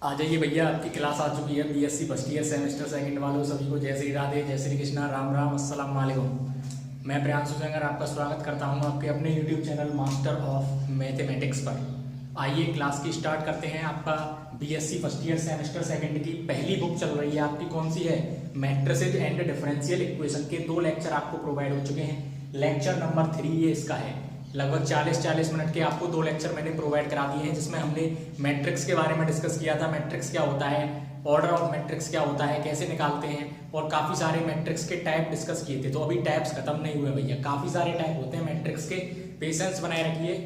आ जाइए भैया, आपकी क्लास आ चुकी है। BSc first year semester second वालों सभी को जय श्री राधे, जय श्री कृष्णा, राम राम, अस्सलाम वालेकुम। मैं प्रियांशु सेंगर आपका स्वागत करता हूं आपके अपने YouTube channel master of mathematics पर। आइए क्लास की स्टार्ट करते हैं। आपका BSc first year semester second की पहली बुक चल रही है। आपकी कौन सी है? मैट्रिसेस एंड डिफरेंशियल इक्वेशन के 2 लेक्चर आपको प्रोवाइड हो चुके हैं। लेक्चर नंबर 3 ये इसका है। लगभग 40 मिनट के आपको 2 लेक्चर मैंने प्रोवाइड करा दिए हैं, जिसमें हमने मैट्रिक्स के बारे में डिस्कस किया था। मैट्रिक्स क्या होता है, ऑर्डर ऑफ मैट्रिक्स क्या होता है, कैसे निकालते हैं, और काफ़ी सारे मैट्रिक्स के टाइप डिस्कस किए थे। तो अभी टाइप्स खत्म नहीं हुए भैया, काफ़ी सारे टाइप होते हैं मैट्रिक्स के। पेशेंस बनाए रखिए।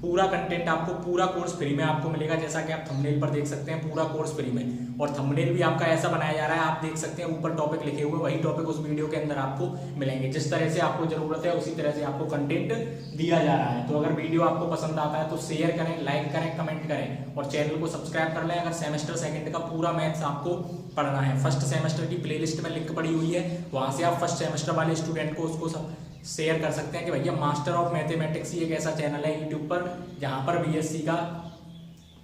पूरा कंटेंट आपको पूरा कोर्स फ्री में आपको मिलेगा, जैसा कि आप थंबनेल पर देख सकते हैं। पूरा कोर्स फ्री में, और थंबनेल भी आपका ऐसा बनाया जा रहा है, आप देख सकते हैं ऊपर टॉपिक लिखे हुए, वही टॉपिक उस वीडियो के अंदर आपको मिलेंगे। जिस तरह से आपको जरूरत है उसी तरह से आपको कंटेंट दिया जा रहा है। तो अगर वीडियो आपको पसंद आता है तो शेयर करें, लाइक करें, कमेंट करें, और चैनल को सब्सक्राइब कर लें। अगर सेमेस्टर सेकंड का पूरा मैथ्स आपको पढ़ना है, फर्स्ट सेमेस्टर की प्लेलिस्ट में लिंक पड़ी हुई है, वहां से आप फर्स्ट सेमेस्टर वाले स्टूडेंट को उसको शेयर कर सकते हैं कि भैया मास्टर ऑफ मैथमेटिक्स एक ऐसा चैनल है यूट्यूब पर जहां पर बीएससी का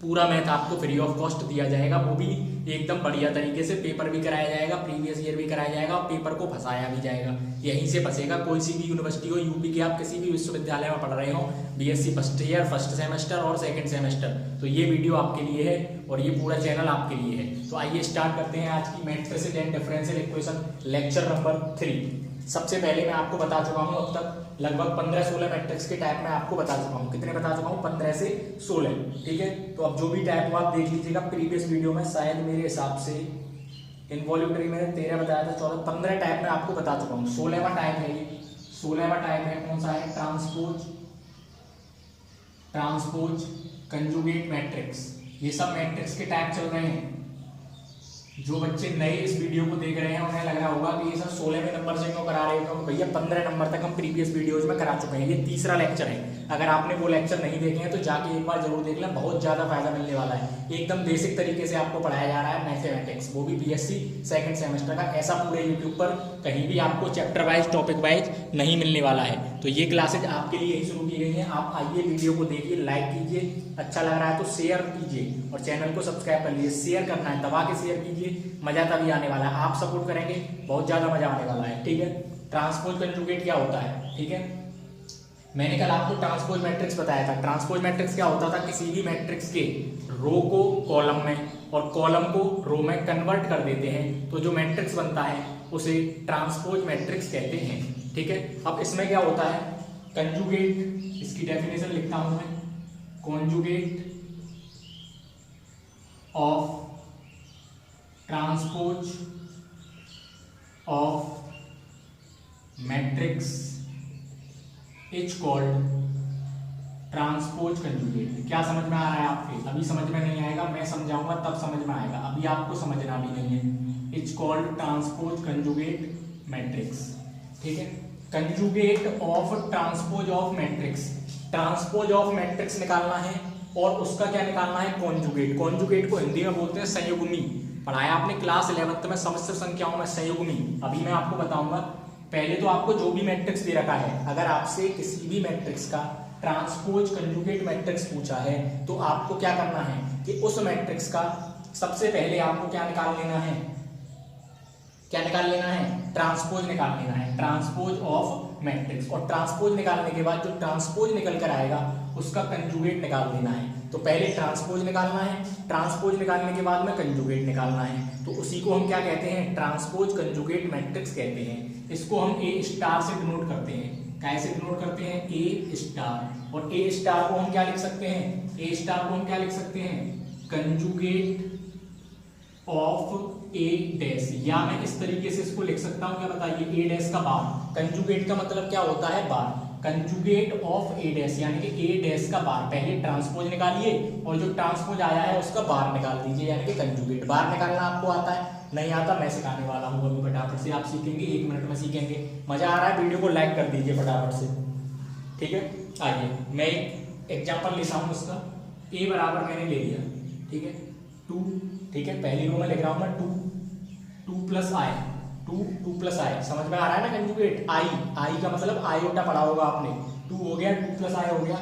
पूरा मैथ आपको फ्री ऑफ कॉस्ट दिया जाएगा। वो भी एकदम बढ़िया तरीके से। पेपर भी कराया जाएगा, प्रीवियस ईयर भी कराया जाएगा, और पेपर को फंसाया भी जाएगा। यहीं से फंसेगा। कोई सी भी यूनिवर्सिटी हो, यूपी के आप किसी भी विश्वविद्यालय में पढ़ रहे हो, BSc first year first semester और सेकंड सेमेस्टर, तो ये वीडियो आपके लिए है और ये पूरा चैनल आपके लिए है। तो आइए स्टार्ट करते हैं आज की matrices and differential equation lecture number 3। सबसे पहले मैं आपको बता चुका हूं, अब तक लगभग 15-16 मैट्रिक्स के टाइप में आपको बता चुका हूं। कितने बता चुका हूं? 15 से 16। ठीक है, तो अब जो भी टाइप हो आप देख लीजिएगा। प्रीवियस वीडियो में शायद मेरे हिसाब से इनवॉल्यूटरी में 13 बताया था, 14, 15 टाइप में आपको बता चुका हूँ। 16वां टाइप है ये। 16वां टाइप है, कौन सा है? Transpose conjugate matrix. ये सब मैट्रिक्स के टाइप चल रहे हैं। जो बच्चे नए इस वीडियो को देख रहे हैं उन्हें लग रहा होगा कि ये सब 16वें नंबर से क्यों करा रहे हो, क्योंकि भैया 15 नंबर तक हम प्रीवियस वीडियोज में करा चुके हैं। ये तीसरा लेक्चर है। अगर आपने वो लेक्चर नहीं देखे हैं तो जाके एक बार जरूर देख लें, बहुत ज्यादा फायदा मिलने वाला है। एकदम बेसिक तरीके से आपको पढ़ाया जा रहा है मैथमेटिक्स, वो भी बीएससी सेकंड सेमेस्टर का। ऐसा पूरे यूट्यूब पर कहीं भी आपको चैप्टर वाइज टॉपिक वाइज नहीं मिलने वाला है। तो ये क्लासेज आपके लिए ही शुरू की गई हैं। आप आइए, वीडियो को देखिए, लाइक कीजिए, अच्छा लग रहा है तो शेयर कीजिए, और चैनल को सब्सक्राइब कर लीजिए। शेयर करना है, दबा के शेयर कीजिए, मजा तभी आने वाला है। आप सपोर्ट करेंगे, बहुत ज्यादा मजा आने वाला है। ठीक है, ट्रांसपोज कंजुगेट क्या होता है? ठीक है, मैंने कल आपको ट्रांसपोज मैट्रिक्स बताया था। ट्रांसपोज मैट्रिक्स क्या होता था? किसी भी मैट्रिक्स के रो को कॉलम में और कॉलम को रो में कन्वर्ट कर देते हैं, तो जो मैट्रिक्स बनता है उसे ट्रांसपोज मैट्रिक्स कहते हैं। ठीक है, अब इसमें क्या होता है? कंजुगेट, इसकी डेफिनेशन लिखता हूं मैं। Conjugate of transpose of matrix is called transpose conjugate. क्या समझ में आ रहा है आपके? अभी समझ में नहीं आएगा, मैं समझाऊंगा तब समझ में आएगा, अभी आपको समझना भी नहीं है। Is called transpose conjugate matrix. ठीक है, conjugate of transpose of matrix. Transpose of matrix निकालना है और उसका क्या निकालना है? कॉन्जुगेट। कॉन्जुगेट को हिंदी में बोलते हैं संयुग्मी। पढ़ाया आपने क्लास 11th में समस्त संख्याओं में संयुग्मी। अभी मैं आपको बताऊंगा। पहले तो आपको जो भी मैट्रिक्स दे रखा है, अगर आपसे किसी भी मैट्रिक्स का ट्रांसपोज कंजुगेट मैट्रिक्स पूछा है तो आपको क्या करना है कि उस मैट्रिक्स का सबसे पहले आपको क्या निकाल लेना है? क्या निकाल लेना है? ट्रांसपोज निकाल लेना है, ट्रांसपोज ऑफ मैट्रिक्स। और ट्रांसपोज निकालने के बाद जो ट्रांसपोज निकल कर आएगा उसका कंजुगेट निकाल देना है। तो पहले ट्रांसपोज निकालना है, ट्रांसपोज निकालने के बाद में कंजुगेट निकालना है। तो उसी को हम क्या कहते हैं? ट्रांसपोज कंजुगेट मैट्रिक्स कहते हैं। इसको हम ए स्टार से डिनोट करते हैं। कैसे डिनोट करते हैं? ए स्टार। और ए स्टार को हम क्या लिख सकते हैं? ए स्टार को हम क्या लिख सकते हैं? Conjugate of A dash. या मैं इस तरीके से इसको लिख सकता हूं, क्या बताइए? ए डैश का बार। कंजुगेट का मतलब क्या होता है? बार। कंजुगेट ऑफ ए डैश यानी कि ए डैश का बार। पहले ट्रांसपोज निकालिए और जो ट्रांसपोज आया है उसका बार निकाल दीजिए, यानी कि कंजुगेट। बार निकालना आपको आता है? नहीं आता, मैं सिखाने वाला हूँ अभी। फटाफट से आप सीखेंगे, 1 मिनट में सीखेंगे। मजा आ रहा है? वीडियो को लाइक कर दीजिए फटाफट से। ठीक है, आइए मैं एक एग्जाम्पल लेता हूँ उसका। ए बराबर मैंने ले लिया, ठीक है, 2। ठीक है, पहली रो में लिख रहा हूं मैं 2 प्लस आई। 2 प्लस आई समझ में आ रहा है ना? कंजुगेट आई का मतलब आयोटा पढ़ा होगा आपने। 2 हो गया, 2 प्लस आई हो गया,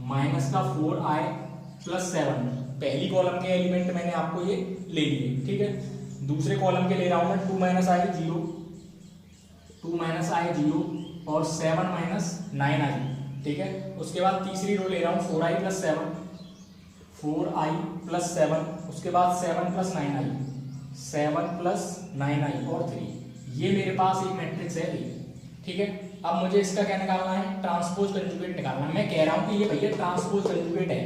माइनस का 4i प्लस 7 पहली कॉलम के एलिमेंट मैंने आपको ये ले लिए, ठीक है। दूसरे कॉलम के ले रहा हूं मैं 2 माइनस आई 0, 2 माइनस आई 0 और 7 माइनस 9 आई, ठीक है। उसके बाद तीसरी रो ले रहा हूँ 4i प्लस 7, 4i प्लस 7, उसके बाद 7 प्लस 9i, 7 प्लस 9i और 3। ये मेरे पास एक मैट्रिक्स है, ठीक है। अब मुझे इसका क्या निकालना है, ट्रांसपोज कंजुगेट निकालना है। मैं कह रहा हूँ कि ये भैया ट्रांसपोज कंजुगेट है,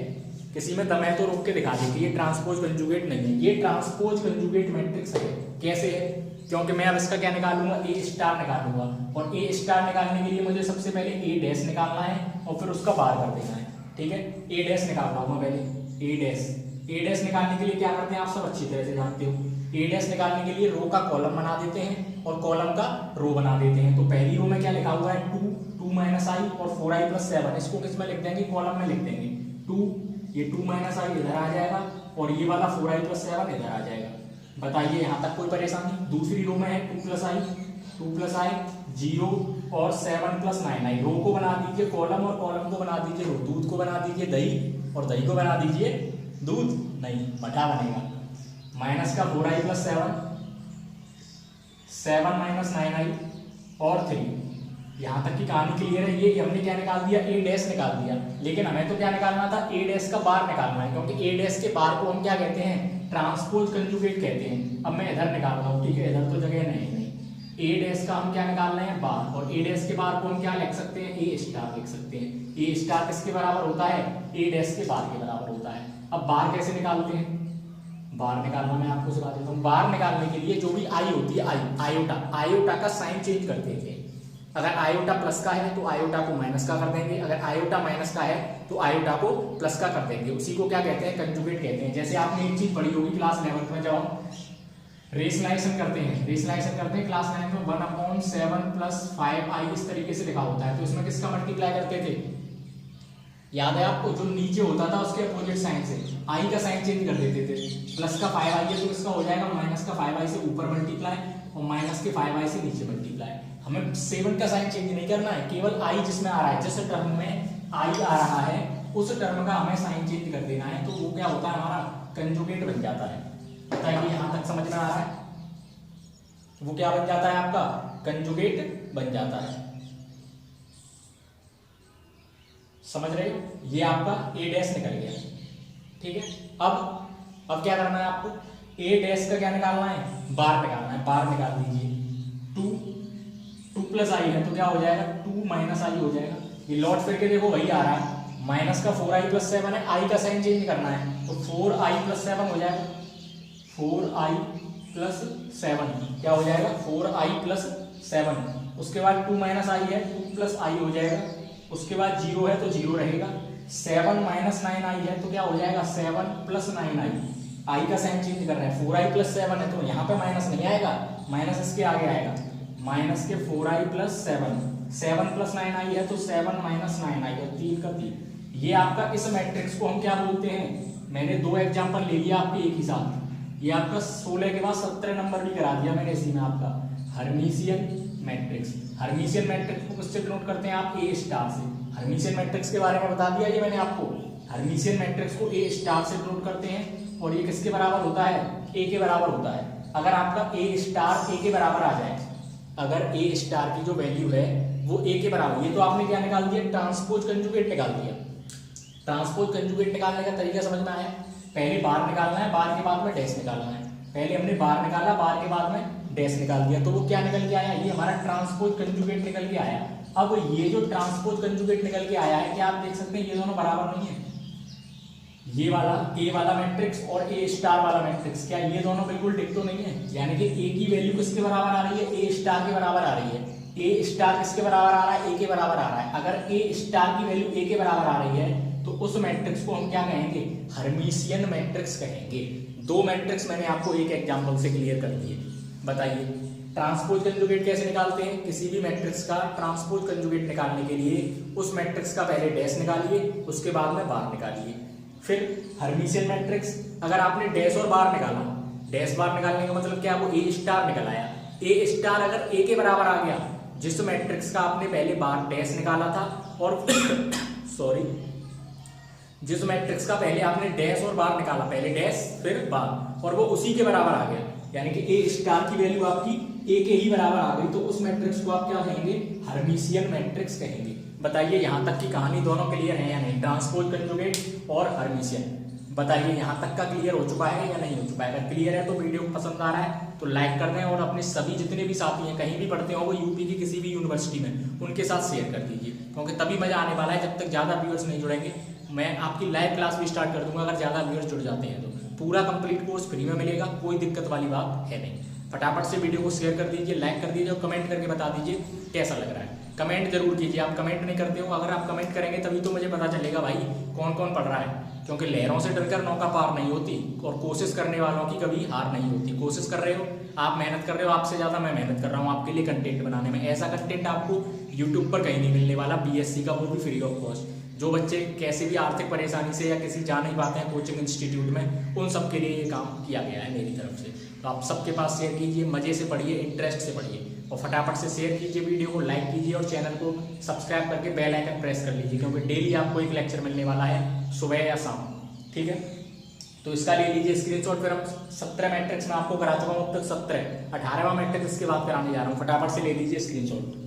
किसी में दम है तो रोक के दिखा दे कि ये ट्रांसपोज कंजुगेट नहीं है, ये ट्रांसपोज कंजुगेट मैट्रिक्स है। कैसे है, क्योंकि मैं अब इसका क्या निकालूंगा, ए स्टार निकालूंगा, और ए स्टार निकालने के लिए मुझे सबसे पहले ए डैश निकालना है और फिर उसका बार कर देना है, ठीक है। ए डैश निकाल रहा हूँ मैं पहले, ए डैश निकालने के लिए क्या करते हैं आप सब अच्छी तरह से जानते हो। ए डैश निकालने के लिए रो का कॉलम बना देते हैं और कॉलम का रो बना देते हैं। तो पहली रो में क्या लिखा हुआ है 2 माइनस आई और 4i प्लस 7, इसको किस में लिख देंगे, कॉलम में लिख देंगे 2, ये 2 माइनस आई इधर आ जाएगा और ये वाला 4i प्लस 7 इधर आ जाएगा। बताइए यहाँ तक कोई परेशानी। दूसरी रो में है 2 प्लस आई 0 और 7 प्लस 9i। रो को बना दीजिए कॉलम और कॉलम को बना दीजिए रो, दूध को बना दीजिए दही और दही को बना दीजिए दूध, नहीं मठा बनेगा। माइनस का 4i प्लस 7 माइनस 9i और 3। यहाँ तक की कहानी क्लियर है। ये हमने क्या निकाल दिया, ए डैश निकाल दिया, लेकिन हमें तो क्या निकालना था, ए डैश का बार निकालना है, क्योंकि ए डैश के बार को हम क्या कहते हैं, ट्रांसपोज कंजुगेट कहते हैं। अब मैं इधर निकाल रहा हूँ, ठीक है, इधर तो जगह नहीं। ए डैश का हम क्या निकाल रहे हैं, बार, और ए डैश के बार को हम क्या लिख सकते हैं, ए स्टार लिख सकते हैं। ए स्टार किसके बराबर होता है, ए डैश के बार के बराबर होता है। अब बार कैसे निकालते हैं, बार निकालना मैं आपको सिखा देता हूँ। बार निकालने के लिए जो भी आई होती है, आयोटा का साइन चेंज कर देंगे। अगर आयोटा प्लस का है तो आयोटा को माइनस का कर देंगे, अगर आयोटा माइनस का है तो आयोटा को प्लस का कर देंगे। उसी को क्या कहते हैं, कंजुगेट कहते हैं। जैसे आपने एक चीज पढ़ी होगी क्लास 11 में, जब हम रेशनलाइजेशन करते हैं क्लास 9 में 1/7 प्लस 5i इस तरीके से लिखा होता है। तो इसमें किसका मल्टीप्लाई करते थे, याद है आपको, जो नीचे होता था उसके अपोजिट साइन से आई का साइन चेंज कर देते थे। प्लस का 5i है तो इसका हो जाएगा माइनस का 5i से ऊपर मल्टीप्लाई और माइनस के 5i से नीचे मल्टीप्लाई। हमें 7 का साइन चेंज नहीं करना है, केवल आई जिसमें आ रहा है, जिस टर्म में आई आ रहा है उस टर्म का हमें साइन चेंज कर देना है। तो वो क्या होता है, हमारा कंजुगेट बन जाता है। बताइए यहाँ तक समझ में आ रहा है, वो क्या बन जाता है, आपका कंजुगेट बन जाता है। समझ रहे हो, ये आपका ए डैश निकल गया, ठीक है। अब क्या करना है आपको, ए डैश का क्या निकालना है, बार निकालना है। बार निकाल दीजिए, 2 प्लस आई है तो क्या हो जाएगा, 2 माइनस आई हो जाएगा। ये लौट फिर के देखो वही आ रहा है, माइनस का 4i प्लस 7 है, आई का साइन चेंज करना है तो 4i प्लस 7 हो जाएगा। 4i प्लस 7 क्या हो जाएगा, 4i प्लस 7। उसके बाद 2 माइनस आई है, 2 प्लस आई हो जाएगा। उसके बाद 0 है तो 0 रहेगा। 7 माइनस 9i है तो क्या हो जाएगा, 7 प्लस 9i। आई का साइन चेंज कर रहे हैं, 4i प्लस 7 है तो यहाँ पे माइनस नहीं आएगा, माइनस इसके आगे आएगा, माइनस के 4i प्लस 7। 7 प्लस 9i है तो 7 माइनस 9i और 3 का 3। ये आपका इस मैट्रिक्स को हम क्या बोलते हैं, मैंने 2 एग्जाम्पल ले लिया आपके एक ही साथ। ये आपका 16 के बाद 17 नंबर भी करा दिया मैंने इसी में, आपका हर्मिशियन मैट्रिक्स। हर्मिशियन मैट्रिक्स को किससे डिनोट करते हैं आप, ए स्टार से। हर्मिशियन मैट्रिक्स के बारे में बता दिया ये मैंने आपको, हर्मिशियन मैट्रिक्स को ए स्टार से डिनोट करते हैं और ये किसके बराबर होता है, ए के बराबर होता है। अगर आपका ए स्टार ए के बराबर आ जाए, अगर ए स्टार की जो वैल्यू है वो ए के बराबर, ये तो आपने क्या निकाल दिया, ट्रांसपोज कंजुगेट निकाल दिया। ट्रांसपोज कंजुगेट निकालने का तरीका समझ में आया। पहले बार निकालना है, बार के बाद में डैश निकालना है। पहले हमने बार निकाला, बार के बाद में डैश निकाल दिया, तो वो क्या निकल के आया, ये हमारा ट्रांसपोज कंजुगेट निकल के आया। अब ये जो ट्रांसपोज कंजुगेट निकल के आया है, क्या आप देख सकते हैं ये दोनों बराबर नहीं है। ये वाला ए वाला मैट्रिक्स और ए स्टार वाला मैट्रिक्स, क्या ये दोनों बिल्कुल टिक तो नहीं है, यानी कि ए की वैल्यू किसके बराबर आ रही है, ए स्टार के बराबर आ रही है। ए स्टार किसके बराबर आ रहा है, ए के बराबर आ रहा है। अगर ए स्टार की वैल्यू ए के बराबर आ रही है तो उस मैट्रिक्स को हम क्या कहेंगे, हर्मिशियन मैट्रिक्स कहेंगे। 2 मैट्रिक्स मैंने आपको एक एग्जांपल से क्लियर कर दिए। बताइए ट्रांसपोज कंजुगेट कैसे निकालते हैं, किसी भी मैट्रिक्स का ट्रांसपोज कंजुगेट निकालने के लिए उस मैट्रिक्स का पहले डैश निकालिए, उसके बाद में बार निकालिए। फिर हर्मिशियन मैट्रिक्स, अगर आपने डैश और बार निकाला, डैश बार निकालने का मतलब क्या, वो ए स्टार निकल आया। ए स्टार अगर ए के बराबर आ गया, जिस मैट्रिक्स का आपने पहले बार डैश निकाला था और सॉरी जिस मैट्रिक्स का पहले आपने डैश और बार निकाला, पहले डैश फिर बार, और वो उसी के बराबर आ गया, यानी कि ए स्टार की वैल्यू आपकी ए के ही बराबर आ गई, तो उस मैट्रिक्स को आप क्या कहेंगे? हर्मिशियन मैट्रिक्स कहेंगे। बताइए यहाँ तक की कहानी दोनों क्लियर है या नहीं? ट्रांसपोज कंजुगेट और हर्मिशियन, बताइए यहाँ तक का क्लियर हो चुका है या नहीं हो चुका है? अगर क्लियर है तो वीडियो पसंद आ रहा है तो लाइक कर दें, और अपने सभी जितने भी साथी हैं कहीं भी पढ़ते हो वो यूपी की किसी भी यूनिवर्सिटी में, उनके साथ शेयर कर दीजिए, क्योंकि तभी मजा आने वाला है। जब तक ज़्यादा व्यूअर्स नहीं जुड़ेंगे, मैं आपकी लाइव क्लास भी स्टार्ट कर दूंगा अगर ज़्यादा व्यूअर्स जुड़ जाते हैं तो। पूरा कंप्लीट कोर्स फ्री में मिलेगा, कोई दिक्कत वाली बात है नहीं। फटाफट से वीडियो को शेयर कर दीजिए, लाइक कर दीजिए और कमेंट करके बता दीजिए कैसा लग रहा है। कमेंट जरूर कीजिए, आप कमेंट नहीं करते हो, अगर आप कमेंट करेंगे तभी तो मुझे पता चलेगा भाई कौन कौन पढ़ रहा है, क्योंकि लहरों से डरकर नौका पार नहीं होती, और कोशिश करने वालों की कभी हार नहीं होती। कोशिश कर रहे हो आप, मेहनत कर रहे हो, आपसे ज़्यादा मैं मेहनत कर रहा हूँ आपके लिए कंटेंट बनाने में। ऐसा कंटेंट आपको यूट्यूब पर कहीं नहीं मिलने वाला, बीएससी का, वो भी फ्री ऑफ कॉस्ट। जो बच्चे कैसे भी आर्थिक परेशानी से या किसी जा नहीं पाते हैं कोचिंग इंस्टीट्यूट में, उन सबके लिए ये काम किया गया है मेरी तरफ से। तो आप सबके पास शेयर कीजिए, मजे से पढ़िए, इंटरेस्ट से पढ़िए, और फटाफट से शेयर कीजिए वीडियो को, लाइक कीजिए और चैनल को सब्सक्राइब करके बेल आइकन प्रेस कर लीजिए, क्योंकि डेली आपको एक लेक्चर मिलने वाला है सुबह या शाम, ठीक है? तो इसका ले लीजिए स्क्रीनशॉट। फिर हम 17 मैट्रिक्स में आपको करा चुका हूँ अब तक 17, 18वां मैट्रिक्स इसके बाद कराने जा रहा हूँ। फटाफट से ले लीजिए स्क्रीनशॉट,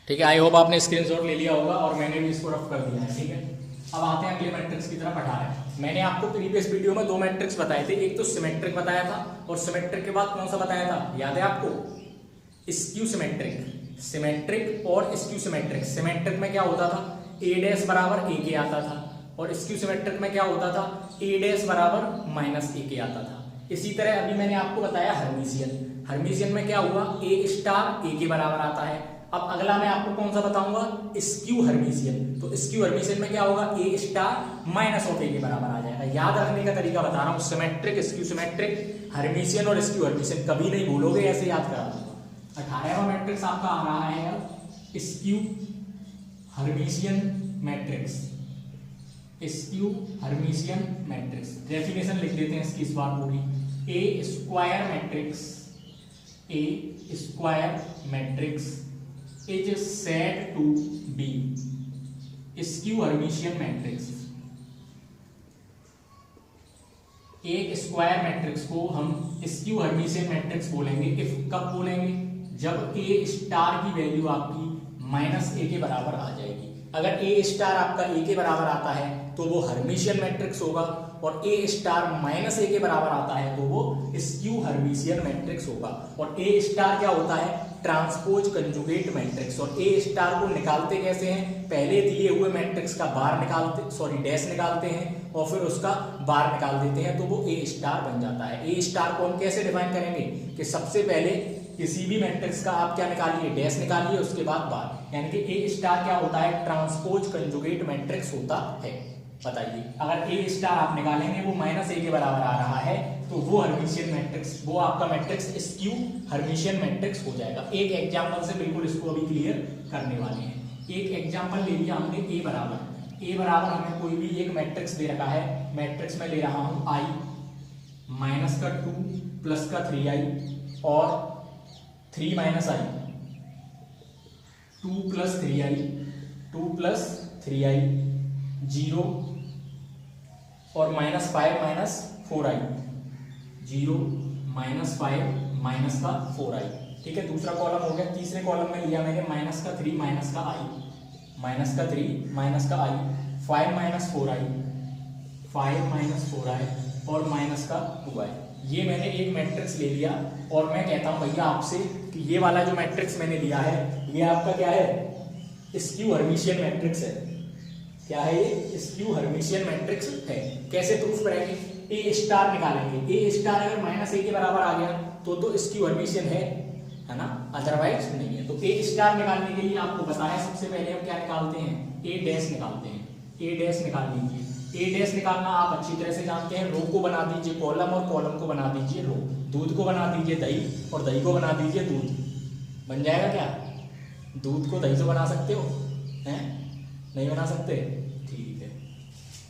ठीक है? आई होप आपने स्क्रीनशॉट ले लिया होगा और मैंने भी इसको रफ कर दिया है, ठीक है? अब आते हैं अगले मैट्रिक्स की तरफ। 18 मैंने आपको प्रीवियस वीडियो में 2 मैट्रिक्स बताए थे, एक तो सिमेट्रिक बताया था, और सिमेट्रिक के बाद कौन सा बताया था, याद है आपको? Skew symmetric. सिमेट्रिक और स्क्यू सिमेट्रिक। सिमेट्रिक में क्या होता था? ए डैश बराबर ए के आता था, और स्क्यू सिमेट्रिक में क्या होता था? ए डैश बराबर माइनस ए के आता था। इसी तरह अभी मैंने आपको बताया हर्मिशियन। हर्मिशियन में क्या हुआ? ए स्टार ए के बराबर आता है। अब अगला मैं आपको कौन सा बताऊंगा? Skew Hermitian. तो स्क्यू हर्मिशियन में क्या होगा? ए स्टार माइनस ऑफ ए के बराबर आ जाएगा। याद रखने का तरीका बता रहा हूं, सिमेट्रिक, स्क्यू सिमेट्रिक, हर्मिशियन और स्क्यू हर्मिशियन कभी नहीं भूलोगे, ऐसे याद करा दूंगा। 18वां मैट्रिक्स आपका आ रहा है skew Hermitian matrix. Skew Hermitian matrix definition लिख देते हैं इसकी इस बार पूरी। A square matrix, a square matrix is said to be skew Hermitian matrix। एक स्क्वायर मैट्रिक्स को हम स्क्यू हर्मिशियन मैट्रिक्स बोलेंगे। इफ कब बोलेंगे? जब ए स्टार की वैल्यू आपकी माइनस ए के बराबर आ जाएगी। अगर ए स्टार आपका ए के बराबर आता है तो वो हर्मिशियन मैट्रिक्स होगा, और ए स्टार माइनस ए के बराबर आता है तो वो स्क्यू हर्मिशियन मैट्रिक्स होगा। और ए स्टार क्या होता है? Transpose conjugate matrix. और ए स्टार को निकालते कैसे हैं? पहले दिए हुए मैट्रिक्स का बार निकालते, सॉरी डैश निकालते हैं, और फिर उसका बार निकाल देते हैं, तो वो ए स्टार बन जाता है। ए स्टार को हम कैसे डिफाइन करेंगे? कि सबसे पहले किसी भी मैट्रिक्स का आप क्या निकालिए? डैश निकालिए, उसके बाद बार, यानी कि ए स्टार क्या होता है? ट्रांसपोज कंजुगेट मैट्रिक्स होता है। बताइए, अगर ए स्टार आप निकालेंगे वो माइनस ए के बराबर आ रहा है तो वो हर्मिशियन मैट्रिक्स, वो आपका मैट्रिक्स स्क्यू हर्मिशियन मैट्रिक्स हो जाएगा। एक एग्जांपल से बिल्कुल इसको अभी क्लियर करने वाले हैं। एक एग्जांपल ले लिया हमने, ए बराबर हमें कोई भी एक मैट्रिक्स दे रखा है। मैट्रिक्स में ले रहा हूं आई माइनस का 2 प्लस का 3i और 3 माइनस आई, 2 प्लस 3i 0 और -5 माइनस 4i, 0 -5 माइनस का 4i, ठीक है? दूसरा कॉलम हो गया। तीसरे कॉलम में लिया मैंने माइनस का 3 माइनस का i, माइनस का 3 माइनस का i, 5 minus 4i, 5 minus 4i और माइनस का 2i। ये मैंने एक मैट्रिक्स ले लिया, और मैं कहता हूं भैया आपसे कि ये वाला जो मैट्रिक्स मैंने लिया है ये आपका क्या है? स्क्यू हर्मिशियन मैट्रिक्स है। क्या है ये? स्क्यू हर्मिशियन मैट्रिक्स है। कैसे प्रूफ करेंगे? ए स्टार निकालेंगे। ए स्टार अगर माइनस ए के बराबर आ गया तो स्क्यू हर्मिशियन है ना? अदरवाइज नहीं है। तो ए स्टार निकालने के लिए आपको बताया, सबसे पहले हम क्या निकालते हैं? ए डैश निकालते हैं। ए डैश निकाल लीजिए। ए डैश निकालना आप अच्छी तरह से जानते हैं। रो को बना दीजिए कॉलम, और कॉलम को बना दीजिए रो। दूध को बना दीजिए दही, और दही को बना दीजिए दूध। बन जाएगा क्या? दूध को दही से बना सकते हो? हैं? नहीं बना सकते? ठीक है,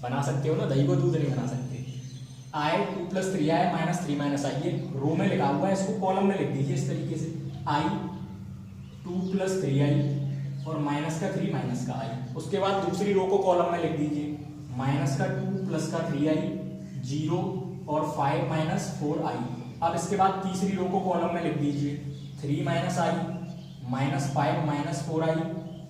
बना सकते हो ना, दही को दूध नहीं बना सकते। आई 2 प्लस 3i माइनस 3 माइनस आई, ये रो में लिखा हुआ है, इसको कॉलम में लिख दीजिए इस तरीके से। आई 2 प्लस 3i और माइनस का 3 माइनस का आई। उसके बाद दूसरी रो को कॉलम में लिख दीजिए, माइनस का 2 प्लस का 3i, 0 और 5 माइनस 4i। अब इसके बाद तीसरी रो को कॉलम में लिख दीजिए, 3 माइनस आई, माइनस 5 माइनस 4i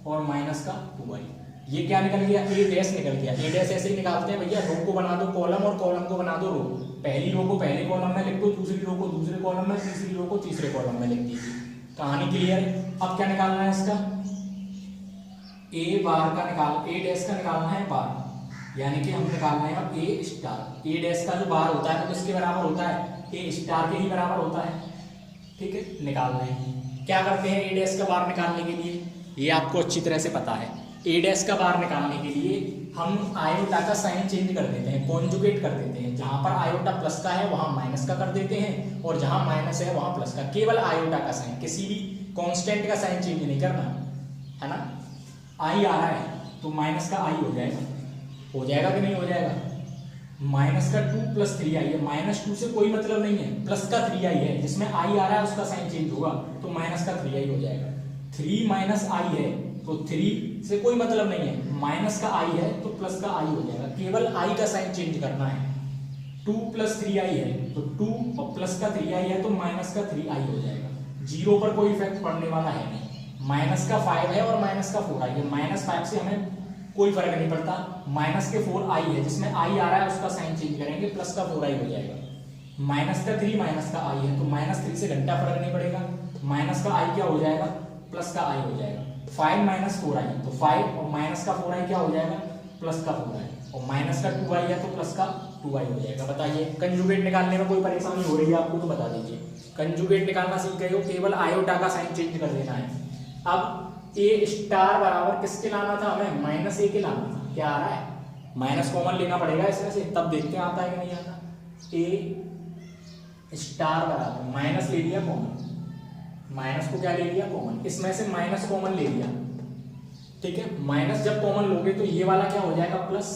और माइनस का 2i। ये क्या निकल गया, ए डैश निकल गया। ए डैश ऐसे ही निकालते हैं भैया, रो को बना दो कॉलम और कॉलम को बना दो रो। पहली रो को पहले कॉलम में लिख दो, दूसरी रो को दूसरे कॉलम में, तीसरी रो को तीसरे कॉलम में लिख दीजिए। कहानी क्लियर है। अब क्या निकालना है इसका, ए बार का निकाल, ए डैश का निकालना है बार, यानी कि हम निकालना है अब ए स्टार। ए डैश का जो बार होता है तो किसके बराबर होता है, ए स्टार के ही बराबर होता है। ठीक है, निकालना है। क्या करते हैं ए डैश का बार निकालने के लिए, ये आपको अच्छी तरह से पता है। ए डैश का बार निकालने के लिए हम आयोटा का साइन चेंज कर देते हैं, कॉन्जुगेट कर देते हैं। जहां पर आयोटा प्लस का है वहां माइनस का कर देते हैं, और जहां माइनस है वहां प्लस का। केवल आयोटा का साइन, किसी भी कांस्टेंट का साइन चेंज नहीं करना है ना। आई आ रहा है तो माइनस का आई हो जाएगा कि नहीं हो जाएगा। माइनस का 2 प्लस 3i है, माइनस 2 से कोई मतलब नहीं है, प्लस का 3i है, जिसमें आई आ रहा है उसका साइन चेंज होगा तो माइनस का 3i हो जाएगा। 3 माइनस आई है तो 3 से कोई मतलब नहीं है, माइनस का आई है तो प्लस का आई हो जाएगा। केवल आई का साइन चेंज करना है। 2 प्लस 3i है तो 2 और प्लस का 3i है तो माइनस का 3i हो जाएगा। जीरो पर कोई इफेक्ट पड़ने वाला है नहीं। माइनस का 5 है और माइनस का 4i है, माइनस 5 से हमें कोई फर्क नहीं पड़ता। माइनस के 4i है, जिसमें आई आ रहा है उसका साइन चेंज करेंगे, प्लस का 4i हो जाएगा। माइनस का 3 माइनस का आई है तो माइनस 3 से घंटा फर्क नहीं पड़ेगा, माइनस का आई क्या हो जाएगा, प्लस का आई हो जाएगा। 5 माइनस 4i तो 5 और माइनस का 4i क्या हो जाएगा, प्लस का 4i, और माइनस का 2i है तो प्लस का 2i हो जाएगा। बताइए कंजुगेट निकालने में कोई परेशानी हो रही है आपको तो बता दीजिए। कंजुगेट निकालना सीख गए हो, केवल आयोटा का साइन चेंज कर देना है। अब ए स्टार बराबर किसके लाना था हमें, माइनस ए के लाना था। क्या आ रहा है, माइनस कॉमन लेना पड़ेगा इसमें से, तब देखते हैं आता है कि नहीं आता। ए स्टार बराबर माइनस ले लिया कॉमन, माइनस को क्या ले लिया कॉमन, इसमें से माइनस कॉमन ले लिया। ठीक है, माइनस जब कॉमन लोगे तो ये वाला क्या हो जाएगा प्लस,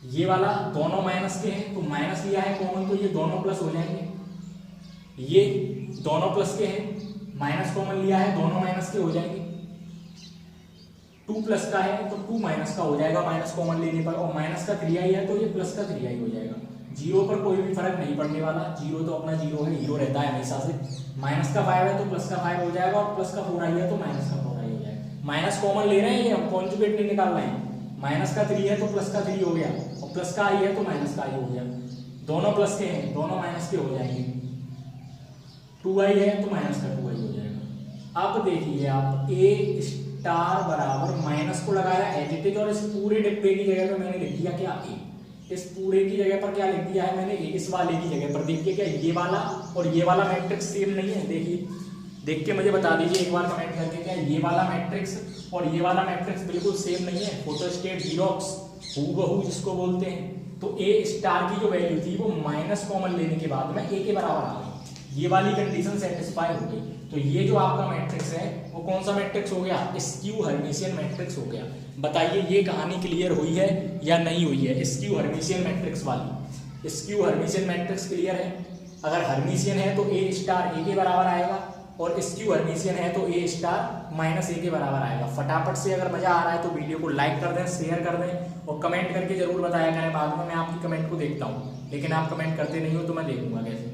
ये वाला दोनों माइनस के हैं तो माइनस लिया है कॉमन तो ये दोनों प्लस हो जाएंगे। ये दोनों प्लस के हैं, माइनस कॉमन लिया है दोनों माइनस के हो जाएंगे। 2 प्लस का है तो 2 माइनस का हो जाएगा माइनस कॉमन लेने पर, और माइनस का 3i है तो ये प्लस का 3i हो जाएगा। जीरो पर कोई भी फर्क नहीं पड़ने वाला, जीरो तो अपना जीरो है, हीरो रहता है हमेशा से। माइनस का 5 है तो प्लस का 5 हो जाएगा, और प्लस का 4i है तो माइनस का 4i हो जाएगा। माइनस कॉमन ले रहे हैं, ये हम कॉन्जुगेट नहीं निकाल रहे हैं। माइनस का 3 है तो प्लस का 3 हो गया, और प्लस का i है तो माइनस का i हो गया। दोनों प्लस के हैं, दोनों माइनस के हो जाएंगे। 2i है तो माइनस का 2i हो जाएगा। अब देखिए आप ए स्टार बराबर माइनस को लगाया एडिटिव, और इस पूरे डिब्बे की जगह पे मैंने लिख दिया क्या ए, इस पूरे की जगह पर क्या लिख दिया है मैंने, इस वाले की जगह पर। देखिए क्या ये वाला और ये वाला मैट्रिक्स सेम नहीं है, देखिए देख के मुझे बता दीजिए एक बार कमेंट करके, क्या ये वाला मैट्रिक्स और ये वाला मैट्रिक्स बिल्कुल सेम नहीं है। फोटोस्टेट जीरोक्स हूबहू जिसको बोलते हैं। तो ए स्टार की जो वैल्यू थी वो माइनस कॉमन लेने के बाद में ए के बराबर आ गई, ये वाली कंडीशन सेटिस्फाई हो गई। तो ये जो आपका मैट्रिक्स है वो कौन सा मैट्रिक्स हो गया, स्क्यू हर्मिशियन मैट्रिक्स हो गया। बताइए ये कहानी क्लियर हुई है या नहीं हुई है, स्क्यू हर्मिशियन मैट्रिक्स वाली। स्क्यू हर्मिशियन मैट्रिक्स क्लियर है, अगर हर्मिशियन है तो ए स्टार ए के बराबर आएगा, और स्क्यू हर्मिशियन है तो ए स्टार माइनस ए के बराबर आएगा। फटाफट से अगर मजा आ रहा है तो वीडियो को लाइक कर दें, शेयर कर दें, और कमेंट करके जरूर बताया करें। बाद में मैं आपकी कमेंट को देखता हूँ, लेकिन आप कमेंट करते नहीं हो तो मैं देखूंगा कैसे,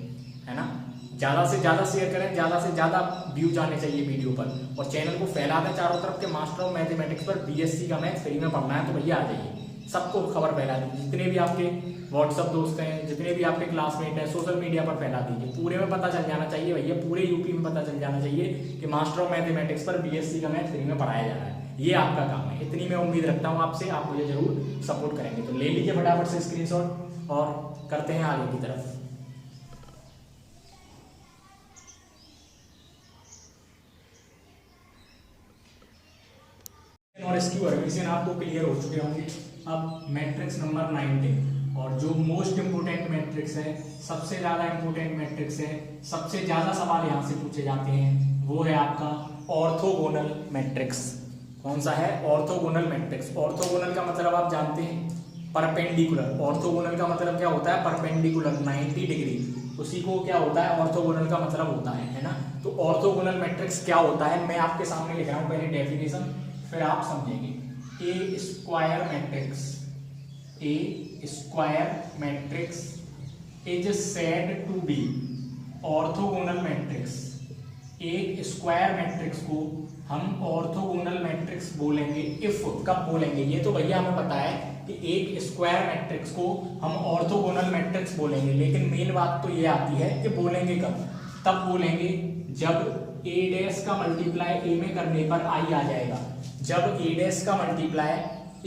है ना। ज़्यादा से ज़्यादा शेयर करें, ज़्यादा से ज़्यादा व्यूज आने चाहिए वीडियो पर, और चैनल को फैला दें चारों तरफ के। मास्टर ऑफ मैथमेटिक्स पर बीएससी का मैथ फ्री में पढ़ना है तो भैया आ जाइए, सबको खबर फैला दीजिए। जितने भी आपके व्हाट्सअप दोस्त हैं, जितने भी आपके क्लासमेट हैं, सोशल मीडिया पर फैला दीजिए। पूरे में पता चल जाना चाहिए भैया, पूरे यूपी में पता चल जाना चाहिए कि मास्टर ऑफ मैथमेटिक्स पर बीएससी का मैथ फ्री में पढ़ाया जा रहा है। ये आपका काम है, इतनी मैं उम्मीद रखता हूँ आपसे, आप मुझे जरूर सपोर्ट करेंगे। तो ले लीजिए फटाफट से स्क्रीनशॉट और करते हैं आगे की तरफ। और स्क्यू हर्मिशियन आपको क्लियर हो चुके होंगे। अब मैट्रिक्स नंबर 19, और जो मोस्ट इंपोर्टेंट मैट्रिक्स है, सबसे ज्यादा इंपोर्टेंट मैट्रिक्स है, सबसे ज्यादा सवाल यहाँ से पूछे जाते हैं, वो है आपका ऑर्थोगोनल मैट्रिक्स। कौन सा है, ऑर्थोगोनल मैट्रिक्स। ऑर्थोगोनल का मतलब आप जानते हैं, परपेंडिकुलर। ऑर्थोगोनल का मतलब क्या होता है, परपेंडिकुलर 90 डिग्री उसी को क्या होता है, ऑर्थोगोनल का मतलब होता है ना। तो ऑर्थोगोनल मैट्रिक्स क्या होता है, मैं आपके सामने लिख रहा हूँ पहले डेफिनेशन, फिर आप समझेंगे। A square matrix is said to be orthogonal matrix. एक स्क्वायर मैट्रिक्स को हम ऑर्थोगोनल मैट्रिक्स बोलेंगे इफ, कब बोलेंगे, ये तो भैया हमें पता है कि एक स्क्वायर मैट्रिक्स को हम ऑर्थोगोनल मैट्रिक्स बोलेंगे, लेकिन मेन बात तो ये आती है कि बोलेंगे कब, तब बोलेंगे जब ए डैश का मल्टीप्लाई ए में करने पर आई आ जाएगा। जब ए डैश का मल्टीप्लाई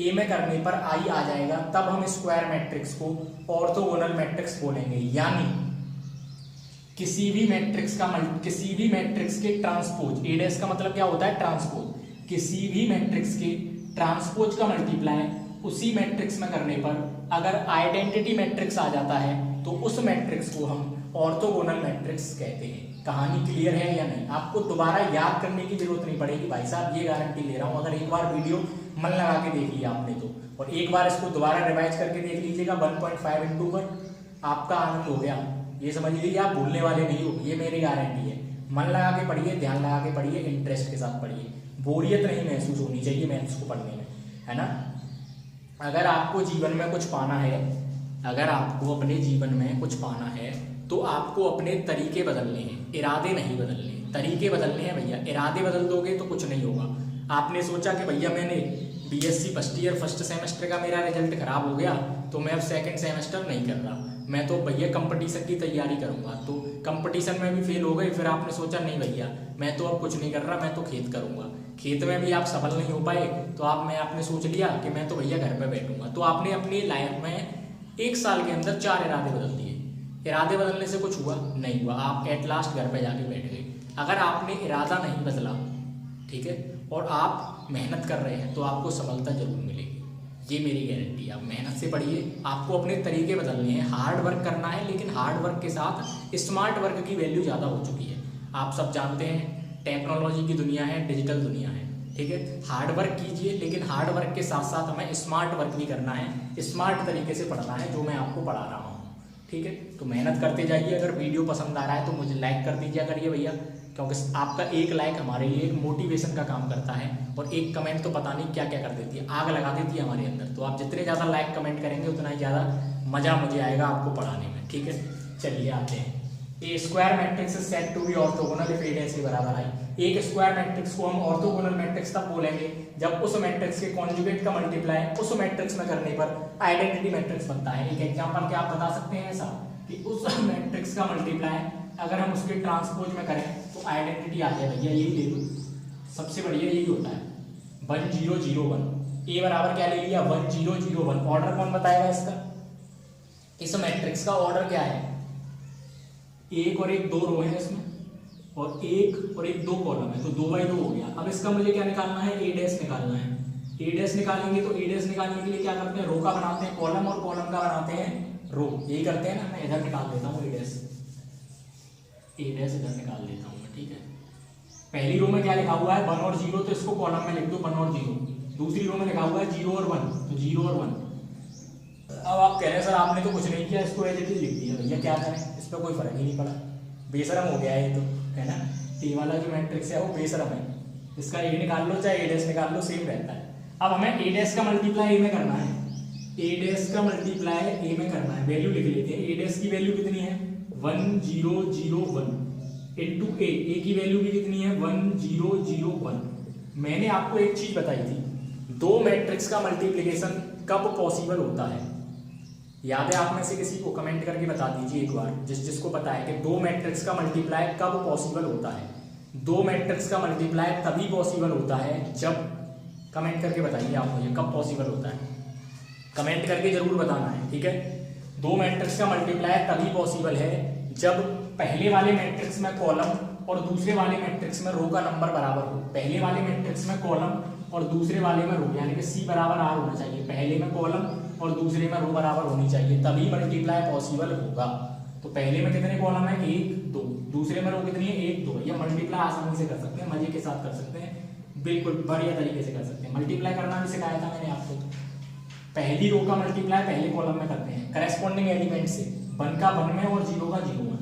ए में करने पर आई आ जाएगा तब हम स्क्वायर मैट्रिक्स को ऑर्थोगोनल मैट्रिक्स बोलेंगे। यानी किसी भी मैट्रिक्स के ट्रांसपोज, ए डैश का मतलब क्या होता है, ट्रांसपोज, किसी भी मैट्रिक्स के ट्रांसपोज का मल्टीप्लाई उसी मैट्रिक्स में करने पर अगर आइडेंटिटी मैट्रिक्स आ जाता है तो उस मैट्रिक्स को हम ऑर्थोगोनल मैट्रिक्स कहते हैं। कहानी क्लियर है या नहीं? आपको दोबारा याद करने की जरूरत नहीं पड़ेगी भाई साहब, ये गारंटी ले रहा हूँ। अगर एक बार वीडियो मन लगा के देख लिया आपने तो, और एक बार इसको दोबारा रिवाइज करके देख लीजिएगा 1.5 इंटू पर, आपका आनंद हो गया। ये समझ लीजिए आप भूलने वाले नहीं हो, ये मेरी गारंटी है। मन लगा के पढ़िए, ध्यान लगा के पढ़िए, इंटरेस्ट के साथ पढ़िए, बोरियत नहीं महसूस होनी चाहिए मैथ्स को पढ़ने में, है ना। अगर आपको जीवन में कुछ पाना है, अगर आपको अपने जीवन में कुछ पाना है तो आपको अपने तरीके बदलने हैं, इरादे नहीं बदलने, तरीके बदलने हैं भैया। इरादे बदल दोगे तो कुछ नहीं होगा। आपने सोचा कि भैया मैंने BSc first year first semester का मेरा रिजल्ट खराब हो गया तो मैं अब सेकंड सेमेस्टर नहीं कर रहा, मैं तो भैया कंपटीशन की तैयारी करूंगा, तो कंपटीशन में भी फेल हो गए। फिर आपने सोचा नहीं भैया मैं तो अब कुछ नहीं कर रहा, मैं तो खेत करूंगा, खेत में भी आप सफल नहीं हो पाए तो आपने सोच लिया कि मैं तो भैया घर पे बैठूंगा। तो आपने अपनी लाइफ में 1 साल के अंदर 4 इरादे बदल दिए। इरादे बदलने से कुछ हुआ नहीं हुआ, आप एट लास्ट घर पे जाके बैठ गए। अगर आपने इरादा नहीं बदला, ठीक है, और आप मेहनत कर रहे हैं तो आपको सफलता जरूर मिलेगी, ये मेरी गारंटी है। आप मेहनत से पढ़िए, आपको अपने तरीके बदलने हैं, हार्ड वर्क करना है, लेकिन हार्ड वर्क के साथ स्मार्ट वर्क की वैल्यू ज़्यादा हो चुकी है। आप सब जानते हैं टेक्नोलॉजी की दुनिया है, डिजिटल दुनिया है, ठीक है। हार्ड वर्क कीजिए, लेकिन हार्ड वर्क के साथ साथ हमें स्मार्ट वर्क भी करना है, स्मार्ट तरीके से पढ़ना है, जो मैं आपको पढ़ा रहा हूँ, ठीक है। तो मेहनत करते जाइए। अगर वीडियो पसंद आ रहा है तो मुझे लाइक कर दीजिए करिए भैया, क्योंकि आपका एक लाइक हमारे लिए एक मोटिवेशन का काम करता है, और एक कमेंट तो पता नहीं क्या क्या कर देती है, आग लगा देती है हमारे अंदर। तो आप जितने ज़्यादा लाइक कमेंट करेंगे उतना ही ज़्यादा मज़ा मुझे आएगा आपको पढ़ाने में, ठीक है। चलिए आते हैं। A square matrix is said to be orthogonal if A dash के बराबर आई। एक स्क्वायर मैट्रिक्स को हम ऑर्थोगोनल मैट्रिक्स तब बोलेंगे जब उस मैट्रिक्स के कॉन्जुगेट का मल्टीप्लाई उस मैट्रिक्स में करने पर आइडेंटिटी मैट्रिक्स बनता है। एक एग्जांपल क्या आप बता सकते हैं ऐसा कि उस मैट्रिक्स का मल्टीप्लाई अगर हम उसके ट्रांसपोज में करें तो आइडेंटिटी आ जाए भैया, यही ले लो, सबसे बढ़िया यही होता है 1001। ए बराबर क्या ले लिया 1001। ऑर्डर कौन बताएगा इसका? इस मैट्रिक्स का ऑर्डर क्या है? एक और एक 2 रो है इसमें, और एक और एक 2 कॉलम है, तो 2x2 हो गया। अब इसका मुझे क्या निकालना है? ए डैश निकालना है। ए डैश निकालेंगे तो ए डैश निकालने के लिए क्या करते हैं? रो का बनाते हैं कॉलम, और कॉलम का बनाते हैं रो, यही करते हैं ना। मैं इधर निकाल देता हूँ ए डैश इधर निकाल देता हूँ मैं, ठीक है। पहली रो में क्या लिखा हुआ है 1 और 0, तो इसको कॉलम में लिख दो 1 और 0। दूसरी रो में लिखा हुआ है 0 और 1, तो 0 और 1। अब आप कह रहे हैं सर आपने तो कुछ नहीं किया, इसको एज इट इज लिख दिया। भैया क्या करें, इस पर कोई फर्क ही नहीं पड़ा, बेशरम हो गया है ये तो, है ना। टी वाला जो मैट्रिक्स है वो बेशरम है, इसका ए निकाल लो चाहे ए डैश निकाल लो, सेम रहता है। अब हमें ए डैश का मल्टीप्लाई ए में करना है, ए डैश का मल्टीप्लाई ए में करना है। वैल्यू लिख लेते हैं। ए डैश की वैल्यू कितनी है 1001 इंटू ए की वैल्यू भी कितनी है 1001। मैंने आपको एक चीज बताई थी, 2 मैट्रिक्स का मल्टीप्लिकेशन कब पॉसिबल होता है? याद है आप में से किसी को? कमेंट करके बता दीजिए एक बार, जिसको पता है कि 2 मैट्रिक्स का मल्टीप्लाई कब पॉसिबल होता है। 2 मैट्रिक्स का मल्टीप्लाई तभी पॉसिबल होता है जब, कमेंट करके बताइए आप मुझे कब पॉसिबल होता है, कमेंट करके जरूर बताना है, ठीक है। 2 मैट्रिक्स का मल्टीप्लाई तभी पॉसिबल है जब पहले वाले मैट्रिक्स में कॉलम और दूसरे वाले मैट्रिक्स में रो का नंबर बराबर हो। पहले वाले मैट्रिक्स में कॉलम और दूसरे वाले में रो, यानी कि C बराबर R होना चाहिए। पहले में कॉलम और दूसरे में रो बराबर होनी चाहिए, तभी मल्टीप्लाई पॉसिबल होगा। तो पहले में कितने कॉलम है 1 2, दूसरे में रो कितनी है 1 2। ये मल्टीप्लाई आसानी से कर सकते हैं, मजे के साथ कर सकते हैं, बिल्कुल बढ़िया तरीके से कर सकते हैं। मल्टीप्लाई करना भी सिखाया था मैंने आपको। पहली रो का मल्टीप्लाई पहले कॉलम में करते हैं करेस्पॉन्डिंग एलिमेंट से, 1 का 1 में और 0 का 0 में।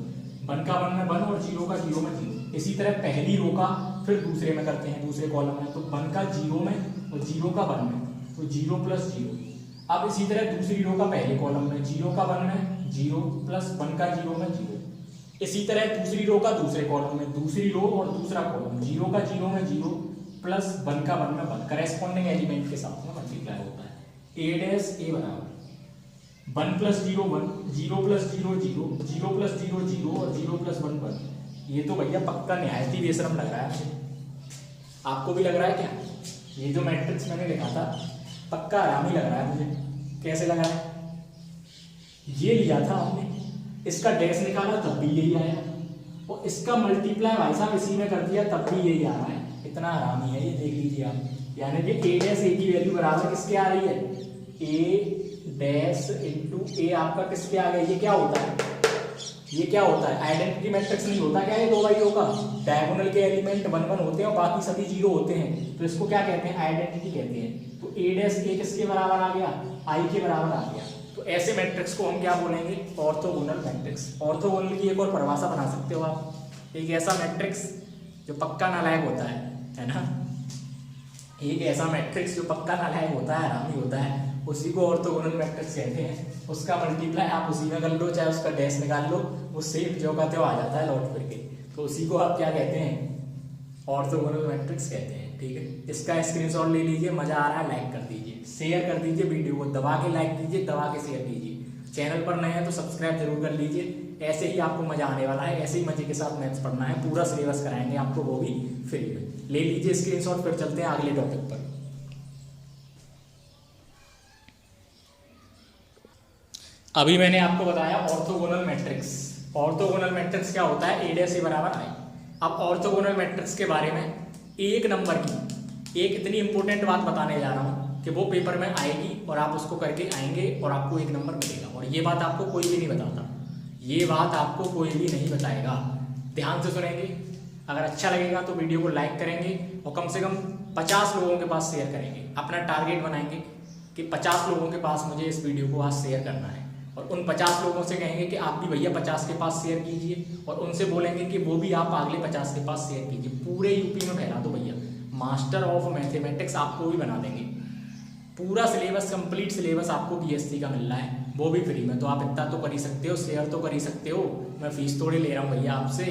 1 का 1 में 1 और 0 का 0 में 0। इसी तरह पहली रो का फिर दूसरे में करते हैं, दूसरे कॉलम में, तो 1 का 0 में और 0 का 1 में, तो 0 प्लस 0। अब इसी तरह दूसरी रो का पहले कॉलम में 0 का 1 में 0 प्लस 1 का 0 में 0। इसी तरह दूसरी रो का दूसरे कॉलम में, दूसरी रो और दूसरा कॉलम 0 का 0 में 0 प्लस 1 का 1 में 1 करेस्पॉन्डिंग एलिमेंट के साथ में मल्टीप्लाई होता है। a डैश a बराबर 1 प्लस 0 1, 0 प्लस 0 0, 0 प्लस 0 0 और 0 प्लस 1 1। ये तो भैया पक्का निहायत ही बेशरम लग रहा है मुझे। आपको भी लग रहा है क्या? ये जो मैट्रिक्स मैंने लिखा था पक्का आराम ही लग रहा है मुझे। कैसे लगा है? ये लिया था हमने, इसका डैश निकाला तब भी यही आया, और इसका मल्टीप्लाई भाई साहब इसी में कर दिया तब भी यही आ रहा है। इतना आराम ही है ये, देख लीजिए आप। यानी कि a डैश a की वैल्यू बराबर किसके आ रही है? a डैश इंटू a आपका किसके आ गया? ये क्या होता है? ये क्या होता है? आइडेंटिटी मैट्रिक्स नहीं होता क्या ये दो बाइयों का? डायगोनल के एलिमेंट 1 1 होते हैं और बाकी सभी 0 होते हैं, तो इसको क्या कहते हैं? आइडेंटिटी कहते हैं। तो a डैश a किसके बराबर आ गया? I के बराबर आ गया। तो ऐसे मैट्रिक्स को हम क्या बोलेंगे? Orthogonal matrix. ऑर्थोगोनल की एक और परिभाषा बना सकते हो आप, एक ऐसा मैट्रिक्स जो पक्का नालायक होता है ना? एक ऐसा मैट्रिक्स जो पक्का नालायक होता है, आरामी होता है, उसी को ऑर्थोगोनल मैट्रिक्स कहते हैं। उसका मल्टीप्लाई आप उसी में कर लो, चाहे उसका डैश निकाल लो, वो सेम जो का त्यो आ जाता है लौट फिर के, तो उसी को आप क्या कहते हैं? ऑर्थोगोनल मैट्रिक्स कहते हैं। ठीक है, इसका स्क्रीनशॉट ले लीजिए, मजा आ रहा है लाइक कर दीजिए, शेयर कर दीजिए, वीडियो को दबा के लाइक कीजिए, दबा के शेयर कीजिए। चैनल पर नए हैं तो सब्सक्राइब जरूर कर लीजिए। ऐसे ही आपको मजा आने वाला है, ऐसे ही मजे के साथ मैथ्स पढ़ना है, पूरा सिलेबस कराएंगे आपको, वो भी फ्री में। ले लीजिए स्क्रीनशॉट, फिर चलते हैं अगले टॉपिक पर। अभी मैंने आपको बताया ऑर्थोगोनल मैट्रिक्स। ऑर्थोगोनल मैट्रिक्स क्या होता है? a डैश a बराबर i। अब ऑर्थोगोनल मैट्रिक्स के बारे में एक नंबर की एक इतनी इंपॉर्टेंट बात बताने जा रहा हूँ कि वो पेपर में आएगी और आप उसको करके आएंगे और आपको 1 नंबर मिलेगा। और ये बात आपको कोई भी नहीं बताता, ये बात आपको कोई भी नहीं बताएगा। ध्यान से सुनेंगे, अगर अच्छा लगेगा तो वीडियो को लाइक करेंगे और कम से कम 50 लोगों के पास शेयर करेंगे। अपना टारगेट बनाएंगे कि 50 लोगों के पास मुझे इस वीडियो को आज शेयर करना है, और उन 50 लोगों से कहेंगे कि आप भी भैया 50 के पास शेयर कीजिए, और उनसे बोलेंगे कि वो भी आप अगले 50 के पास शेयर कीजिए। पूरे यूपी में फैला दो भैया, मास्टर ऑफ मैथमेटिक्स आपको भी बना देंगे। पूरा सिलेबस, कंप्लीट सिलेबस आपको बीएससी का मिल रहा है, वो भी फ्री में। तो आप इतना तो कर ही सकते हो, शेयर तो कर ही सकते हो। मैं फीस थोड़ी ले रहा हूँ भैया आपसे,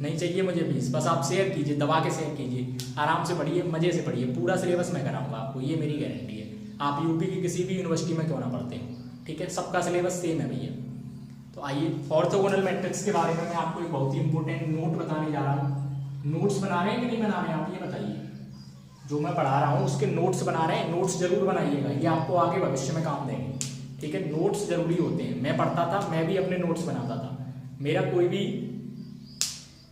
नहीं चाहिए मुझे फीस, बस आप शेयर कीजिए, दबा के शेयर कीजिए, आराम से पढ़िए, मजे से पढ़िए। पूरा सिलेबस मैं कराऊंगा आपको, ये मेरी गारंटी है। आप यूपी की किसी भी यूनिवर्सिटी में क्यों ना पढ़ते हो, ठीक है, सबका सिलेबस सेम है भैया। तो आइए ऑर्थोगोनल मैट्रिक्स के बारे में मैं आपको एक बहुत ही इंपॉर्टेंट नोट बताने जा रहा हूँ। नोट्स बना रहे हैं कि नहीं बना रहे हैं आप ये बताइए। जो मैं पढ़ा रहा हूँ उसके नोट्स बना रहे हैं, नोट्स जरूर बनाइएगा, ये आपको आगे भविष्य में काम देंगे। ठीक है, नोट्स जरूरी होते हैं। मैं पढ़ता था, मैं भी अपने नोट्स बनाता था। मेरा कोई भी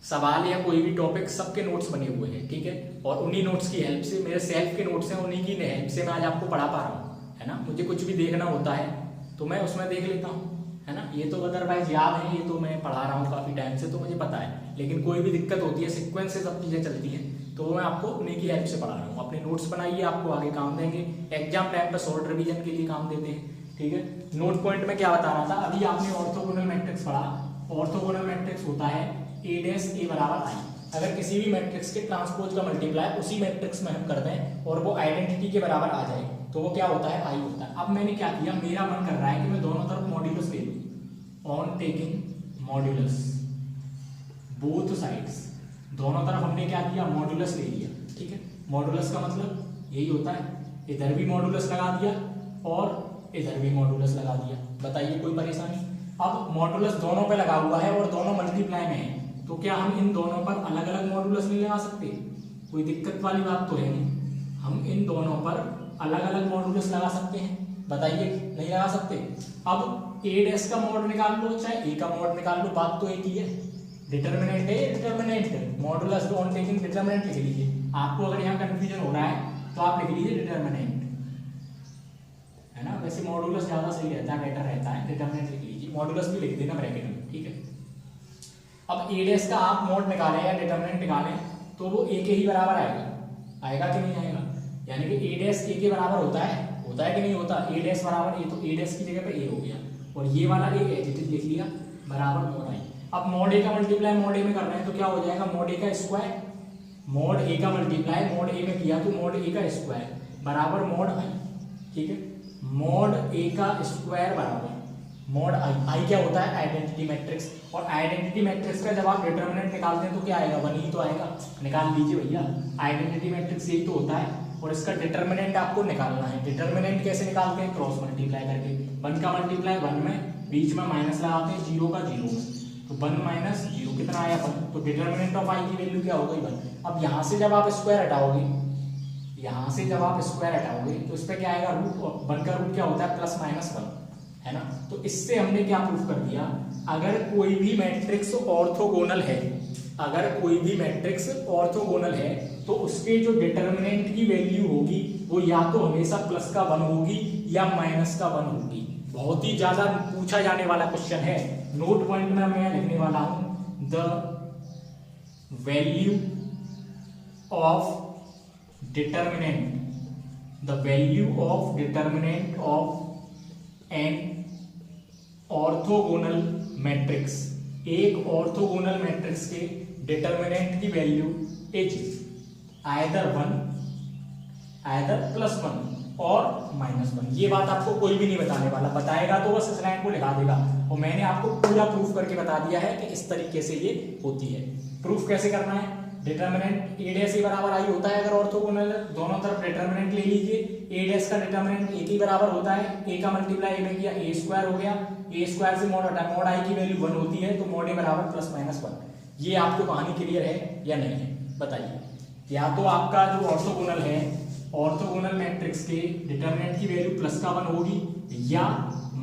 सवाल या कोई भी टॉपिक, सबके नोट्स बने हुए हैं, ठीक है। और उन्हीं नोट्स की हेल्प से, मेरे सेल्फ के नोट्स हैं, उन्हीं की हेल्प से मैं आज आपको पढ़ा पा रहा हूँ, है ना। मुझे कुछ भी देखना होता है तो मैं उसमें देख लेता हूँ, है ना। ये तो अदरवाइज याद है, ये तो मैं पढ़ा रहा हूँ काफ़ी टाइम से, तो मुझे पता है। लेकिन कोई भी दिक्कत होती है, सीक्वेंस से सब चीज़ें चलती हैं, तो मैं आपको उन्हीं की हेल्प से पढ़ा रहा हूँ। अपने नोट्स बनाइए, आपको आगे काम देंगे। एग्जाम टाइम पर शॉर्ट रिवीजन के लिए काम देते हैं, ठीक है। नोट पॉइंट में क्या बता रहा था, अभी आपने ऑर्थोगोनल मैट्रिक्स पढ़ा। ऑर्थोगोनल मैट्रिक्स होता है a डैश a बराबर i। अगर किसी भी मैट्रिक्स के ट्रांसपोज का मल्टीप्लाई उसी मैट्रिक्स में हम कर दें और वो आइडेंटिटी के बराबर आ जाए तो वो क्या होता है, i होता है। अब मैंने क्या किया, मेरा मन कर रहा है कि मैं दोनों तरफ मॉड्यूलस ले लूं। On taking modulus both sides, दोनों तरफ हमने क्या किया, मॉड्यूलस ले लिया, ठीक है। मॉड्यूलस का मतलब यही होता है, इधर भी मॉड्यूलस लगा दिया और इधर भी मॉड्यूलस लगा दिया। बताइए कोई परेशानी। अब मॉड्यूलस दोनों पे लगा हुआ है और दोनों मल्टीप्लाई में है, तो क्या हम इन दोनों पर अलग अलग मॉड्यूलस नहीं लगा सकते? कोई दिक्कत वाली बात तो है नहीं। हम इन दोनों पर अलग अलग मॉड्यूलस लगा सकते हैं, बताइए नहीं लगा सकते। अब a डैश का मॉड निकाल लो, चाहे a का मॉड निकाल लो, बात तो एक ही है। डिटर्मिनेंट है, determinant, modulus on taking determinant लिख लीजिए। आपको अगर यहाँ कंफ्यूजन हो रहा है तो आप लिख लीजिए डिटर्मिनेंट, है ना। वैसे मॉड्यूलस ज्यादा सही रहता है, बेटर रहता है, डिटर्मिनेंट लिख लीजिए। मॉड्यूलस भी लिख देना ब्रैकेट में, ठीक है। अब a डैश का आप मॉड निकालें या डिटर्मिनेंट निकालें तो वो a के ही बराबर आएगा, आएगा कि नहीं आएगा। यानी कि a डैश a के बराबर होता है कि नहीं होता। a डैश बराबर a, तो a डैश की जगह पे a हो गया और ये वाला a एज इट इज लिख लिया बराबर मॉड i। अब मॉड ए का मल्टीप्लाई मॉड ए में कर रहे हैं तो क्या हो जाएगा, मॉड ए का स्क्वायर, मॉड ए का मल्टीप्लाई मॉड ए में किया तो मॉड ए का स्क्वायर बराबर मॉड आई। ठीक है, मॉड ए का स्क्वायर बराबर मॉड आई। आई क्या होता है, आइडेंटिटी मैट्रिक्स, और आइडेंटिटी मैट्रिक्स का जब आप डिटरमिनेंट निकालते हैं तो क्या आएगा, 1 ही तो आएगा। निकाल लीजिए भैया, आइडेंटिटी मैट्रिक्स यही तो होता है, और इसका डिटरमिनेंट आपको निकालना है। डिटरमिनेंट कैसे निकालते हैं, क्रॉस मल्टीप्लाई करके। 1 का मल्टीप्लाई 1 में, बीच में माइनस लगाते हैं, 0 का 0 में, तो 1 माइनस 0 कितना आया 1, तो डिटरमिनेंट ऑफ आई की वैल्यू क्या हो गई 1। अब यहाँ से जब आप स्क्वायर हटाओगे, यहाँ से जब आप स्क्वायर हटाओगे तो इस पे क्या आएगा, रूट, और 1 का रूट क्या होता है प्लस माइनस 1, है ना। तो इससे हमने क्या प्रूफ कर दिया, अगर कोई भी मैट्रिक्स ऑर्थोगोनल है, अगर कोई भी मैट्रिक्स ऑर्थोगोनल है तो उसके जो डिटरमिनेंट की वैल्यू होगी वो या तो हमेशा प्लस का 1 होगी या माइनस का 1 होगी। बहुत ही ज्यादा पूछा जाने वाला क्वेश्चन है। नोट पॉइंट में मैं लिखने वाला हूं, the value of determinant, the value of determinant of an orthogonal matrix, एक ऑर्थोगोनल मैट्रिक्स के डिटरमिनेंट की value is either 1, either plus 1 और माइनस 1। ये बात आपको कोई भी नहीं बताने वाला, बताएगा तो बस इस लाइन को लिखा देगा, और मैंने आपको पूरा प्रूफ करके बता दिया है कि इस तरीके से ये होती है। प्रूफ कैसे करना है, डिटरमिनेंट ए डैश ए बराबर आई होता है अगर ऑर्थोगोनल है, दोनों तरफ डिटरमिनेंट ले लीजिए। ए डैश का डिटरमिनेंट ए के बराबर होता है, ए का मल्टीप्लाई ए में किया, ए स्क्वायर हो गया, ए स्क्वायर से मॉड हटा, मॉड आई की वैल्यू 1 होती है, तो मॉड ए बराबर प्लस माइनस 1। ये आपको कहानी क्लियर है या नहीं है, बताइए। या तो आपका जो ऑर्थोगोनल है, ऑर्थोगोनल मैट्रिक्स के डिटरमिनेंट की वैल्यू प्लस का 1 होगी या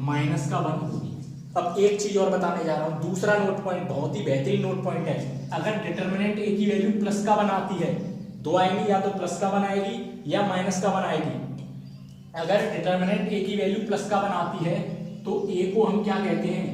माइनस का 1 होगी। अब एक चीज और बताने जा रहा हूं, दूसरा नोट पॉइंट, बहुत ही बेहतरीन नोट पॉइंट है। अगर डिटरमिनेंट ए की वैल्यू प्लस का 1 आती है, दो आएंगी, या तो प्लस का 1 आएगी या माइनस का 1 आएगी। अगर डिटरमिनेंट ए की वैल्यू प्लस का 1 आती है तो ए को हम क्या कहते हैं,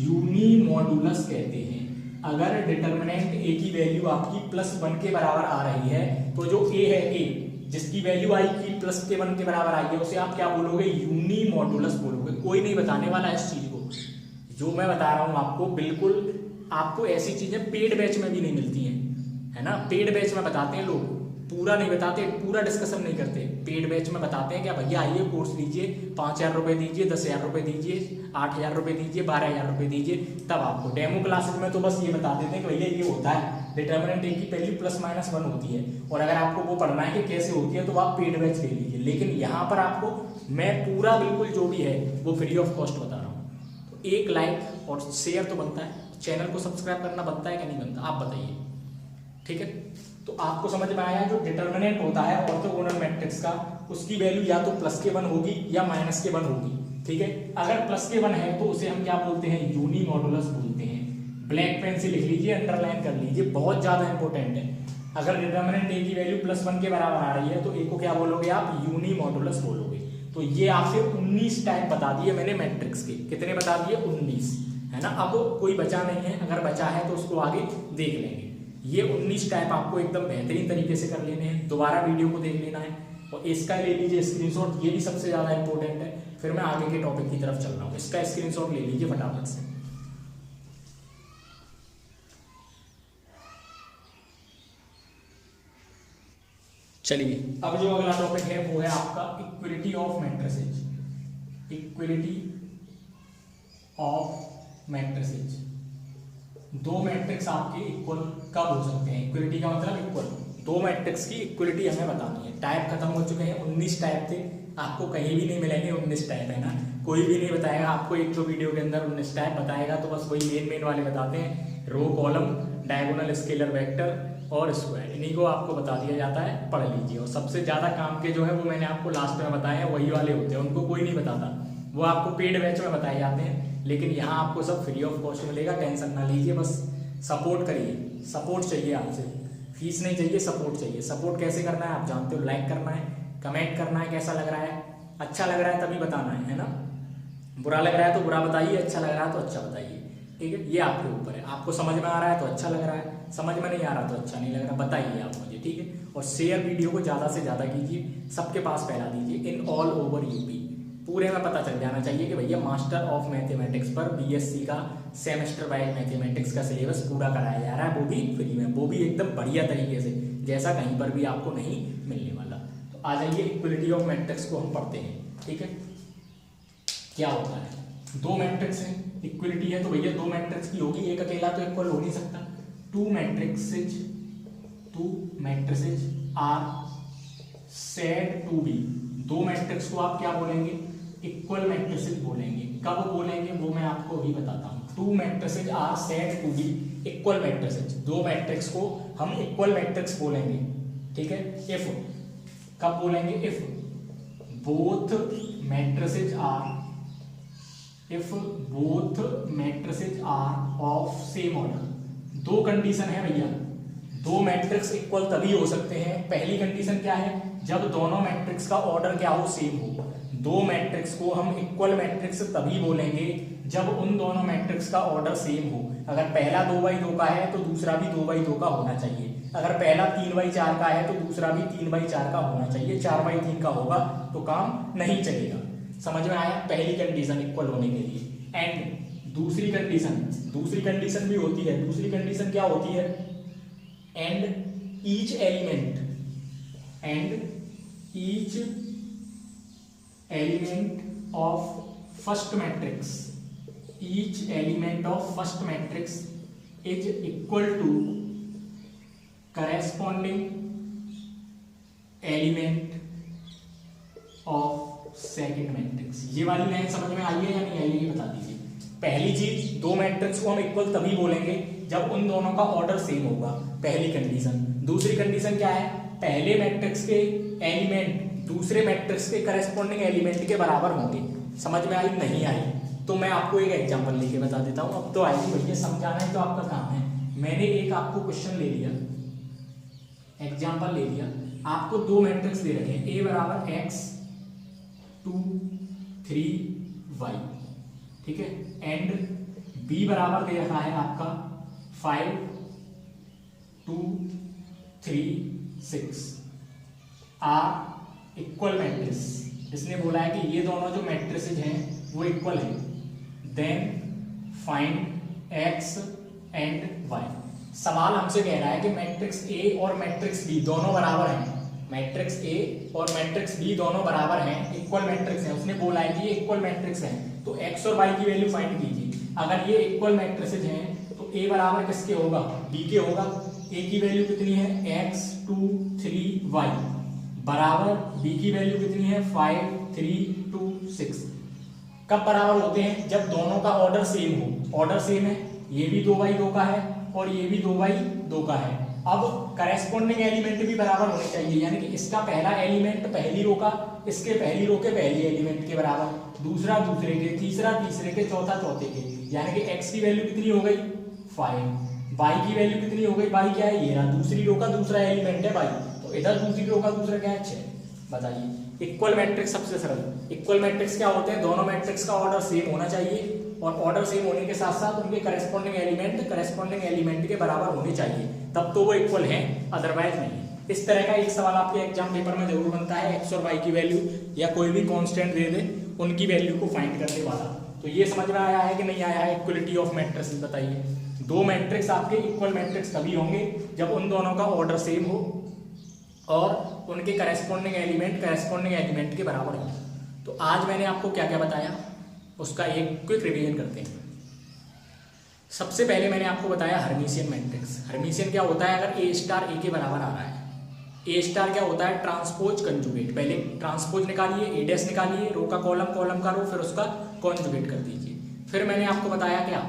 यूनिमॉडुलस कहते हैं। अगर डिटरमिनेंट ए की वैल्यू आपकी प्लस 1 के बराबर आ रही है तो जो ए है, ए जिसकी वैल्यू आई की प्लस के 1 के बराबर आई है, उसे आप क्या बोलोगे, यूनिमॉडुलस बोलोगे। कोई नहीं बताने वाला इस चीज को, जो मैं बता रहा हूं आपको, बिल्कुल आपको ऐसी चीजें पेड बैच में भी नहीं मिलती हैं, है ना। पेड बैच में बताते हैं लोग, पूरा नहीं बताते, पूरा डिस्कशन नहीं करते। पेड बैच में बताते हैं क्या, भैया आइए कोर्स लीजिए, 5,000 रुपए दीजिए, 10,000 रुपए दीजिए, 8,000 रुपए दीजिए, 12,000 रुपए दीजिए, तब आपको। डेमो क्लासेस में तो बस ये बता देते हैं कि भैया ये होता है, डिटरमिनेंट ए की वैल्यू प्लस माइनस 1 होती है, और अगर आपको वो पढ़ना है कि कैसे होती है तो आप पेड बैच ले लीजिए। लेकिन यहाँ पर आपको मैं पूरा बिल्कुल जो भी है वो फ्री ऑफ कॉस्ट बता रहा हूँ। तो एक लाइक और शेयर तो बनता है, चैनल को सब्सक्राइब करना बनता है कि नहीं बनता, आप बताइए, ठीक है। तो आपको समझ में आया, जो डिटरमिनेंट होता है ऑर्थोगोनल मैट्रिक्स का, उसकी वैल्यू या तो प्लस के 1 होगी या माइनस के 1 होगी, ठीक है। अगर प्लस के 1 है तो उसे हम क्या बोलते हैं, यूनिमॉडुलस बोलते हैं। ब्लैक पेन से लिख लीजिए, अंडरलाइन कर लीजिए, बहुत ज्यादा इंपॉर्टेंट है। अगर डिटरमिनेंट ए की वैल्यू प्लस 1 के बराबर आ रही है तो ए को क्या बोलोगे आप, यूनिमॉडुलस बोलोगे। तो ये आपसे 19 टाइप बता दिए मैंने मैट्रिक्स के, कितने बता दिए, 19, है ना। अब कोई बचा नहीं है, अगर बचा है तो उसको आगे देख लेंगे। ये 19 टाइप आपको एकदम बेहतरीन तरीके से कर लेने हैं, दोबारा वीडियो को देख लेना है, और इसका ले लीजिए स्क्रीनशॉट, ये भी सबसे ज्यादा इंपॉर्टेंट है। फिर मैं आगे के टॉपिक की तरफ चल रहा हूँ, इसका स्क्रीनशॉट ले लीजिए फटाफट से। चलिए, अब जो अगला टॉपिक है वो है आपका equality of matrices. Equality of matrices, दो मैट्रिक्स आपके इक्वल कब हो सकते हैं, इक्विलिटी का मतलब इक्वल, दो मैट्रिक्स की इक्विलिटी हमें बतानी है। टाइप खत्म हो चुके हैं, 19 टाइप थे, आपको कहीं भी नहीं मिलेंगे 19 टाइप, है ना। कोई भी नहीं बताएगा आपको, एक तो वीडियो के अंदर 19 टाइप बताएगा तो बस वही मेन वाले बताते हैं, row column, diagonal, scalar, vector और स्क्वायर, इन्हीं को आपको बता दिया जाता है, पढ़ लीजिए। और सबसे ज्यादा काम के जो है वो मैंने आपको लास्ट में बताए हैं, वही वाले होते हैं, उनको कोई नहीं बताता, वो आपको पेड बैच में बताए जाते हैं। लेकिन यहाँ आपको सब फ्री ऑफ कॉस्ट मिलेगा, टेंशन ना लीजिए, बस सपोर्ट करिए, सपोर्ट चाहिए आपसे, फीस नहीं चाहिए, सपोर्ट चाहिए। सपोर्ट कैसे करना है आप जानते हो, लाइक करना है, कमेंट करना है, कैसा लग रहा है, अच्छा लग रहा है तभी बताना है ना, बुरा लग रहा है तो बुरा बताइए, अच्छा लग रहा है तो अच्छा बताइए, ठीक है। ये आपके ऊपर है, आपको समझ में आ रहा है तो अच्छा लग रहा है, समझ में नहीं आ रहा तो अच्छा नहीं लग रहा, बताइए आप मुझे, ठीक है। और शेयर वीडियो को ज्यादा से ज्यादा कीजिए, सबके पास फैला दीजिए, इन ऑल ओवर यूपी, पूरे में पता चल जाना चाहिए कि भैया मास्टर ऑफ मैथमेटिक्स पर बीएससी का सेमेस्टर वाइज मैथमेटिक्स का सिलेबस पूरा कराया जा रहा है, वो भी फ्री में, वो भी एकदम बढ़िया तरीके से, जैसा कहीं पर भी आपको नहीं मिलने वाला। तो आ जाइए इक्वलिटी ऑफ मैट्रिक्स को हम पढ़ते हैं। ठीक है, क्या होता है, दो मैट्रिक्स है, इक्वलिटी है तो भैया दो मैट्रिक्स की होगी, एक अकेला तो इक्वल हो नहीं सकता। Two matrices are said to be, दो मैट्रिक्स को आप क्या बोलेंगे, इक्वल मैट्रिसेज बोलेंगे। कब बोलेंगे वो मैं आपको अभी बताता हूँ। Two matrices are said to be equal matrices, दो मैट्रिक्स को हम इक्वल मैट्रिक्स बोलेंगे। ठीक है, इफ कब बोलेंगे, if both matrices are of same order. दो कंडीशन है भैया, दो मैट्रिक्स इक्वल तभी हो सकते हैं। पहली कंडीशन क्या है, जब दोनों मैट्रिक्स का ऑर्डर क्या हो, सेम हो। दो मैट्रिक्स को हम इक्वल मैट्रिक्स तभी बोलेंगे जब उन दोनों मैट्रिक्स का ऑर्डर सेम हो। अगर पहला 2x2 का है तो दूसरा भी 2x2 का होना चाहिए। अगर पहला 3x4 का है तो दूसरा भी 3x4 का होना चाहिए। 4x3 का होगा तो काम नहीं चलेगा। समझ में आया, पहली कंडीशन इक्वल होने के लिए। एंड दूसरी कंडीशन भी होती है। दूसरी कंडीशन क्या होती है, and each element of first matrix is equal to corresponding element of second matrix. ये वाली लाइन समझ में आई है या नहीं आई है, ये बता दीजिए। पहली चीज, दो मैट्रिक्स को हम इक्वल तभी बोलेंगे जब उन दोनों का ऑर्डर सेम होगा, पहली कंडीशन। दूसरी कंडीशन क्या है, पहले मैट्रिक्स के एलिमेंट दूसरे मैट्रिक्स के करस्पॉन्डिंग एलिमेंट के बराबर होंगे। समझ में आई, नहीं आई तो मैं आपको एक एग्जांपल लेके बता देता हूं। अब तो आएगी भैया, समझाना ही तो आपका काम है। मैंने एक आपको क्वेश्चन ले लिया, एग्जांपल ले लिया। आपको दो मैट्रिक्स दे रखे हैं, ए बराबर x 2 3y, ठीक है, एंड b बराबर दे रखा है आपका 5 2 3 6 आर इक्वल मैट्रिक्स। इसने बोला है कि ये दोनों जो मैट्रिसेज हैं वो इक्वल है। Then find x and y। सवाल हमसे कह रहा है कि मैट्रिक्स A और मैट्रिक्स B दोनों बराबर हैं। मैट्रिक्स A और मैट्रिक्स B दोनों बराबर हैं, इक्वल मैट्रिक्स हैं। उसने बोला है कि ये इक्वल मैट्रिक्स हैं, तो x और y की वैल्यू फाइंड कीजिए। अगर ये इक्वल मैट्रिसेज हैं तो A बराबर किसके होगा, B के होगा। A की वैल्यू कितनी है, x 2 3y बराबर b की वैल्यू कितनी है, 5 3 2 6। कब बराबर होते हैं, जब दोनों का ऑर्डर सेम हो। ऑर्डर सेम है, ये भी 2x2 का है और ये भी 2x2 का है। अब करेस्पॉन्डिंग एलिमेंट भी बराबर होने चाहिए, यानी कि इसका पहला एलिमेंट पहली रो का, इसके पहली रो के पहली एलिमेंट के बराबर, दूसरा दूसरे के, तीसरा तीसरे के, चौथा चौथे के। यानी कि x की वैल्यू कितनी हो गई, 5। y की वैल्यू कितनी हो गई, y क्या है, ये रहा दूसरी रो का दूसरा एलिमेंट है y, तो इधर दूसरी रो का दूसरा क्या है, 6। बताइए, इक्वल मैट्रिक्स सबसे सरल। इक्वल मैट्रिक्स क्या होते हैं, दोनों मैट्रिक्स का ऑर्डर सेम होना चाहिए और ऑर्डर सेम होने के साथ साथ उनके करेस्पॉन्डिंग एलिमेंट के बराबर होने चाहिए, तब तो वो इक्वल हैं, अदरवाइज नहीं। इस तरह का एक सवाल आपके एग्जाम पेपर में जरूर बनता है, x और y की वैल्यू या कोई भी कांस्टेंट दे दे उनकी वैल्यू को फाइंड करने वाला। तो ये समझ में आया है कि नहीं आया है, इक्वलिटी ऑफ मैट्रिक्स। बताइए, दो मैट्रिक्स आपके इक्वल मैट्रिक्स तभी होंगे जब उन दोनों का ऑर्डर सेम हो और उनके करेस्पॉन्डिंग एलिमेंट के बराबर हो। तो आज मैंने आपको क्या क्या बताया उसका एक क्विक रिवीजन करते हैं। सबसे पहले मैंने आपको बताया हर्मिशियन मैट्रिक्स। हर्मिशियन क्या होता है, अगर ए स्टार ए के बराबर आ रहा है, ए स्टार क्या होता है, ट्रांसपोज कंजुगेट। पहले ट्रांसपोज निकालिए, ए डैश निकालिए, रो का कॉलम, कॉलम का रो, फिर उसका कॉन्जुगेट कर दीजिए। फिर मैंने आपको बताया क्या,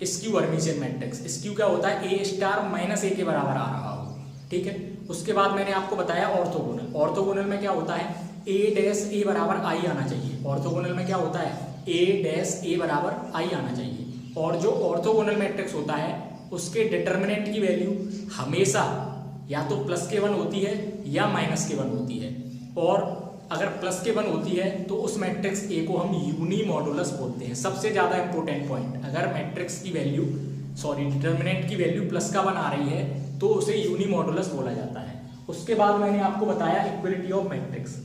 स्क्यू हर्मिशियन मैट्रिक्स। स्क्यू क्या होता है, ए स्टार माइनस ए के बराबर आ रहा हो, ठीक है। उसके बाद मैंने आपको बताया ऑर्थोगोनल। ऑर्थोगोनल में क्या होता है, ए डैश ए बराबर आई आना चाहिए। ऑर्थोगोनल में क्या होता है, ए डैश ए बराबर आई आना चाहिए। और जो ऑर्थोगोनल मैट्रिक्स होता है उसके डिटर्मिनेंट की वैल्यू हमेशा या तो प्लस के 1 होती है या माइनस के 1 होती है। और अगर प्लस के 1 होती है तो उस मैट्रिक्स ए को हम यूनिमॉडुलस बोलते हैं। सबसे ज्यादा इंपॉर्टेंट पॉइंट, अगर मैट्रिक्स की वैल्यू डिटर्मिनेंट की वैल्यू प्लस का 1 आ रही है तो उसे यूनिमॉडुलस बोला जाता है। उसके बाद मैंने आपको बताया इक्वलिटी ऑफ मैट्रिक्स।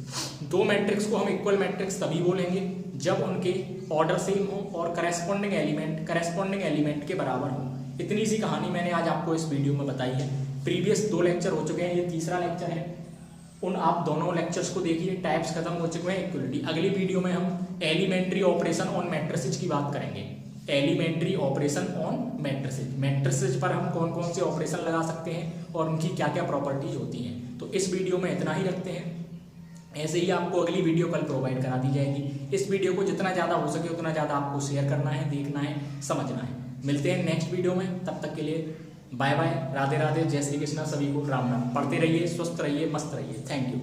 दो मैट्रिक्स को हम इक्वल मैट्रिक्स तभी बोलेंगे जब उनके ऑर्डर सेम हो और करस्पॉन्डिंग एलिमेंट के बराबर हो। इतनी सी कहानी मैंने आज आपको इस वीडियो में बताई है। प्रीवियस 2 लेक्चर हो चुके हैं, ये तीसरा लेक्चर है। उन आप दोनों लेक्चर्स को देखिए, टाइप्स खत्म हो चुके हैं इक्वलिटी। अगली वीडियो में हम एलिमेंट्री ऑपरेशन ऑन मैट्रिसेज की बात करेंगे। एलिमेंट्री ऑपरेशन ऑन मैट्रिसेज पर हम कौन कौन से ऑपरेशन लगा सकते हैं और उनकी क्या क्या प्रॉपर्टीज होती हैं। तो इस वीडियो में इतना ही रखते हैं। ऐसे ही आपको अगली वीडियो कल प्रोवाइड करा दी जाएगी। इस वीडियो को जितना ज़्यादा हो सके उतना ज़्यादा आपको शेयर करना है, देखना है, समझना है। मिलते हैं नेक्स्ट वीडियो में, तब तक के लिए बाय बाय, राधे राधे, जय श्री कृष्णा, सभी को राम राम। पढ़ते रहिए, स्वस्थ रहिए, मस्त रहिए। Thank you.